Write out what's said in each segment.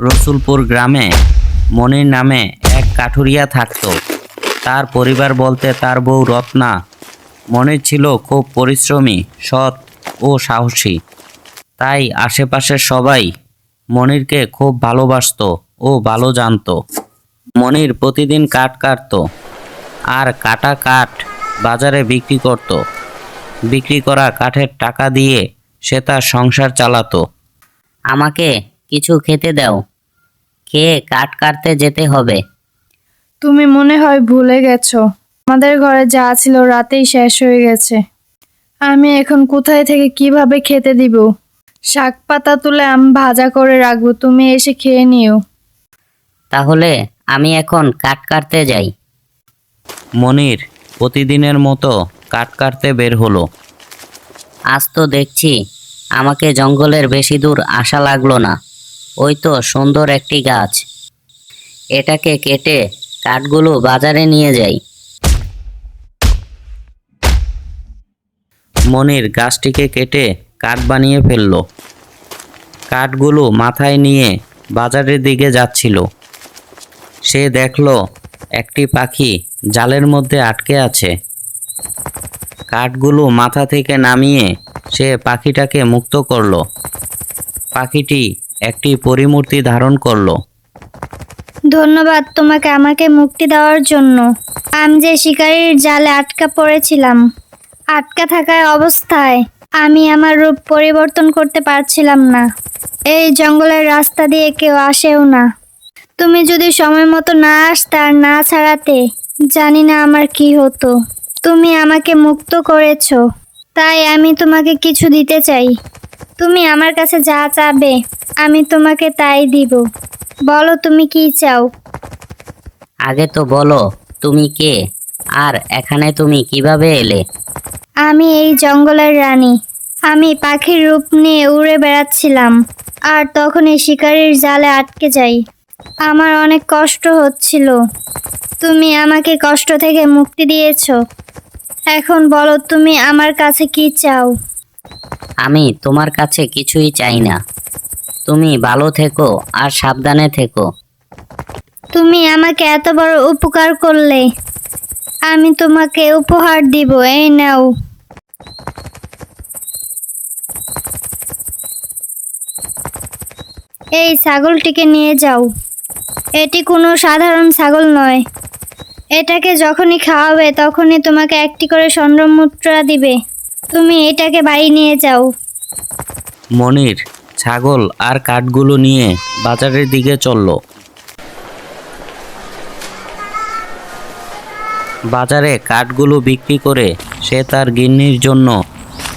রসুলপুর গ্রামে মনির নামে এক কাঠুরিয়া থাকত। তার পরিবার বলতে তার বউ রত্না। মনির ছিল খুব পরিশ্রমী, সৎ ও সাহসী। তাই আশেপাশের সবাই মনিরকে খুব ভালোবাসতো ও ভালো জানতো। মনির প্রতিদিন কাঠ কাটতো আর কাটা কাঠ বাজারে বিক্রি করত। বিক্রি করা কাঠের টাকা দিয়ে সে তার সংসার চালাতো। আমাকে কিছু খেতে দাও, খেয়ে কাঠ কাটতে যেতে হবে। তুমি মনে হয় ভুলে গেছো, আমাদের ঘরে যা ছিল রাতেই শেষ হয়ে গেছে। আমি এখন কোথায় থেকে কিভাবে খেতে দিব? শাক পাতা তুলে আমি ভাজা করে রাখবো, তুমি এসে খেয়ে নিও। তাহলে আমি এখন কাঠ কাটতে যাই। মনির প্রতিদিনের মতো কাঠ কাটতে বের হলো। আজ তো দেখছি আমাকে জঙ্গলের বেশি দূর আসা লাগলো না। ওই তো সুন্দর একটি গাছ, এটাকে কেটে কাঠগুলো বাজারে নিয়ে যাই। মনির গাছটিকে কেটে কাঠ বানিয়ে ফেলল। কাঠগুলো মাথায় নিয়ে বাজারের দিকে যাচ্ছিল। সে দেখল একটি পাখি জালের মধ্যে আটকে আছে। কাঠগুলো মাথা থেকে নামিয়ে সে পাখিটাকে মুক্ত করলো। পাখিটি একটি পরিমূর্তি ধারণ করলো। ধন্যবাদ তোমাকে আমাকে মুক্তি দেওয়ার জন্য। আমি যে শিকারীর জালে আটকা পড়েছিলাম, আটকা থাকার অবস্থায় আমি আমার রূপ পরিবর্তন করতে পারছিলাম না। এই জঙ্গলের রাস্তা দিয়ে কেউ আসেও না। তুমি যদি সময় মতো না আসতে আর না ছাড়াতে, জানি না আমার কি হতো। তুমি আমাকে মুক্ত করেছো, তাই আমি তোমাকে কিছু দিতে চাই। তুমি আমার কাছে যা চাবে আমি তোমাকে তাই দিব। বলো তুমি কি চাও? আগে তো বলো তুমি কে, আর এখানে তুমি কিভাবে এলে? আমি এই জঙ্গলের রানী। আমি পাখির রূপ নিয়ে উড়ে বেড়াচ্ছিলাম, আর তখনই শিকারীর জালে আটকে যাই। আমার অনেক কষ্ট হচ্ছিল, তুমি আমাকে কষ্ট থেকে মুক্তি দিয়েছো। এখন বলো তুমি আমার কাছে কি চাও? আমি তোমার কাছে কিছুই চাই না। তুমি ভালো থেকো আর সাবধানে থেকো। তুমি আমাকে এত বড় উপকার করলে, আমি তোমাকে উপহার দিব। এই নাও। এই ছাগলটিকে নিয়ে যাও। এটি কোনো সাধারণ ছাগল নয়। এটাকে যখনই খাওয়াবে তখনই তোমাকে একটি করে স্বর্ণ মুদ্রা দিবে। তুমি এটাকে বাড়ি নিয়ে যাও। মনির ছাগল আর কাঠগুলো নিয়ে বাজারের দিকে চলল। বাজারে কাঠগুলো বিক্রি করে সে তার গিন্নির জন্য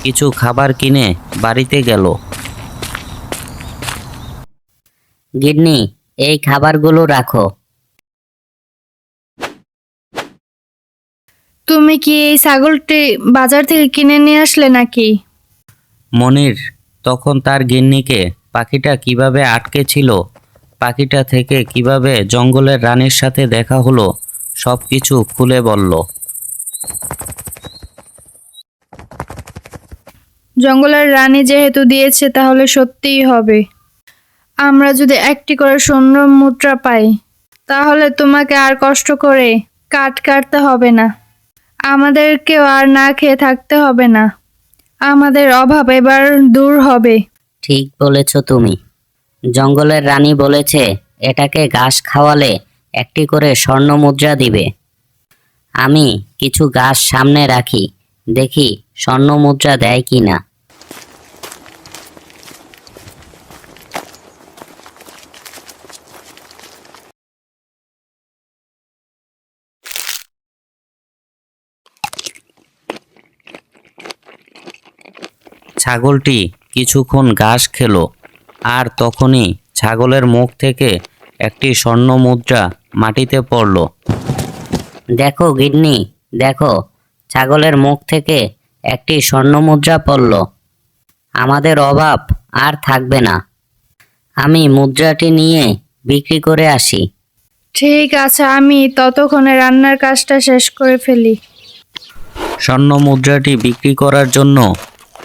কিছু খাবার কিনে বাড়িতে গেল। গিন্নি, এই খাবারগুলো রাখো। তুমি কি এই ছাগলটি বাজার থেকে কিনে নিয়ে আসলে নাকি? মনির তখন তার গিন্নিকে পাখিটা কিভাবে আটকে ছিল, পাখিটা থেকে কিভাবে জঙ্গলের রানীর সাথে দেখা হলো, সব কিছু খুলে বলল। জঙ্গলের রানী যেহেতু দিয়েছে তাহলে সত্যিই হবে। আমরা যদি একটি করে স্বর্ণ মুদ্রা পাই, তাহলে তোমাকে আর কষ্ট করে কাঠ কাটতে হবে না। আমাদেরকেও আর না খেয়ে থাকতে হবে না। আমাদের অভাব এবার দূর হবে। ঠিক বলেছ তুমি। জঙ্গলের রানী বলেছে এটাকে ঘাস খাওয়ালে একটি করে স্বর্ণ মুদ্রা দিবে। আমি কিছু ঘাস সামনে রাখি, দেখি স্বর্ণ মুদ্রা দেয় কি না। ছাগলটি কিছুক্ষণ ঘাস খেলো, আর তখনই ছাগলের মুখ থেকে একটি স্বর্ণ মুদ্রা মাটিতে পড়ল। দেখো গিন্নি, দেখো, ছাগলের মুখ থেকে একটি স্বর্ণ মুদ্রা পড়ল। আমাদের অভাব আর থাকবে না। আমি মুদ্রাটি নিয়ে বিক্রি করে আসি। ঠিক আছে, আমি ততক্ষণে রান্নার কাজটা শেষ করে ফেলি। স্বর্ণ মুদ্রাটি বিক্রি করার জন্য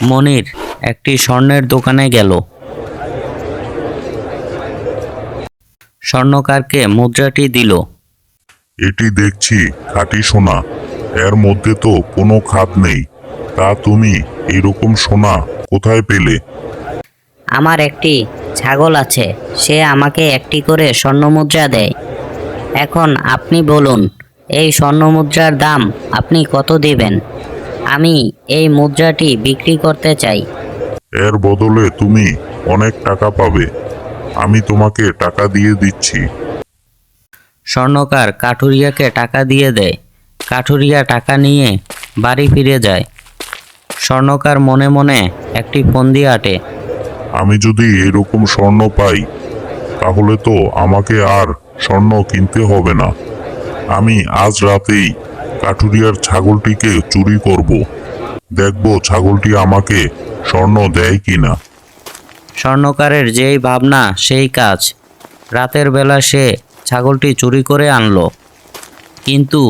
মনির একটি স্বর্ণের দোকানে গেল। স্বর্ণকারকে মুদ্রাটি দিল। এটি দেখছি খাঁটি সোনা, এর মধ্যে তো কোনো খাদ নেই। তা তুমি এরকম সোনা কোথায় পেলে? আমার একটি ছাগল আছে, সে আমাকে একটি করে স্বর্ণমুদ্রা দেয়। এখন আপনি বলুন, এই স্বর্ণমুদ্রার দাম আপনি কত দেবেন? আমি এই মুদ্রাটি বিক্রি করতে চাই। এর বদলে তুমি অনেক টাকা পাবে। আমি তোমাকে টাকা দিয়ে দিচ্ছি। স্বর্ণকার কাঠুরিয়াকে টাকা দিয়ে দেয়। কাঠুরিয়া টাকা নিয়ে বাড়ি ফিরে যায়। স্বর্ণকার মনে মনে একটি ফন্দি আঁটে। আমি যদি এরকম স্বর্ণ পাই তাহলে তো আমাকে আর স্বর্ণ কিনতে হবে না। আমি আজ রাতেই কাঠুরিয়ার ছাগলটিকে চুরি করব। দেখব ছাগলটি আমাকে স্বর্ণ দেয় কিনা। স্বর্ণকারের যেই ভাবনা সেই কাজ। রাতের বেলা সে ছাগলটি চুরি করে আনলো, কিন্তু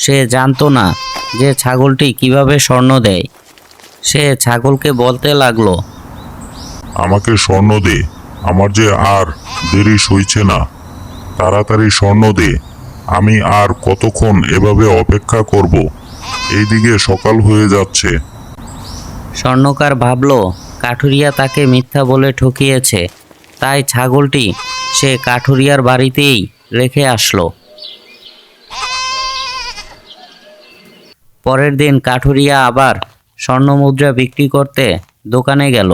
সে জানতো না যে ছাগলটি কিভাবে স্বর্ণ দেয়। সে ছাগলকে বলতে লাগলো, আমাকে স্বর্ণ দে, আমার যে আর দেরি সইছে না। তাড়াতাড়ি স্বর্ণ দে। আমি আর কতক্ষণ এভাবে অপেক্ষা করব? এইদিকে সকাল হয়ে যাচ্ছে। স্বর্ণকার ভাবল কাঠুরিয়া তাকে মিথ্যা বলে ঠকিয়েছে, তাই ছাগলটি সে কাঠুরিয়ার বাড়িতেই রেখে আসলো। পরের দিন কাঠুরিয়া আবার স্বর্ণমুদ্রা বিক্রি করতে দোকানে গেল।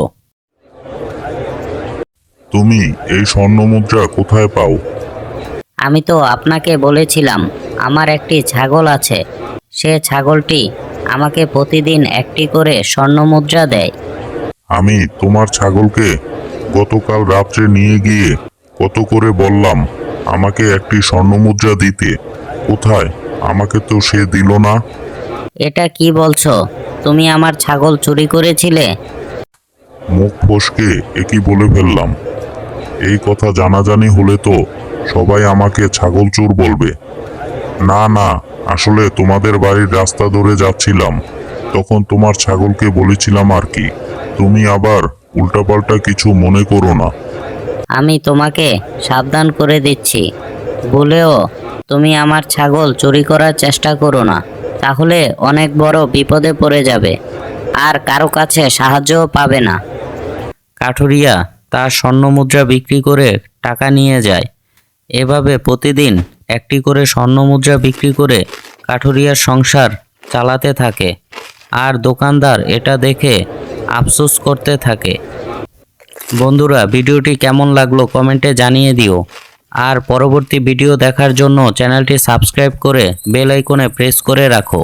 তুমি এই স্বর্ণ মুদ্রা কোথায় পাও? আমি তো আপনাকে বলেছিলাম আমার একটি ছাগল আছে, সে ছাগলটি আমাকে প্রতিদিন একটি করে স্বর্ণমুদ্রা দেয়। আমি তোমার ছাগলকে গতকাল রাত্রে নিয়ে গিয়ে কত করে বললাম আমাকে একটি স্বর্ণ মুদ্রা দিতে। কোথায়? আমাকে তো সে দিল না। এটা কি বলছো? তুমি আমার ছাগল চুরি করেছিলে? মুখ ফসকে একই বলে ফেললাম। এই কথা জানাজানি হলে তো সবাই আমাকে ছাগল চোর বলবে। না না, আসলে তোমাদের বাড়ির রাস্তা ধরে যাচ্ছিলাম, তখন তোমার ছাগলকে বলেছিলাম আর কি। তুমি আবার উল্টাপাল্টা কিছু মনে করো না। আমি তোমাকে সাবধান করে দিচ্ছি, বলেও তুমি আমার ছাগল চুরি করার চেষ্টা করো না, তাহলে অনেক বড় বিপদে পড়ে যাবে আর কারো কাছে সাহায্যও পাবে না। কাঠুরিয়া তার স্বর্ণমুদ্রা বিক্রি করে টাকা নিয়ে যায়। এভাবে প্রতিদিন একটি করে স্বর্ণমুদ্রা বিক্রি করে কাঠুরিয়ার সংসার চালাতে থাকে। আর দোকানদার এটা দেখে আফসোস করতে থাকে। বন্ধুরা, ভিডিওটি কেমন লাগলো কমেন্টে জানিয়ে দিও। আর পরবর্তী ভিডিও দেখার জন্য চ্যানেলটি সাবস্ক্রাইব করে বেল আইকনে প্রেস করে রাখো।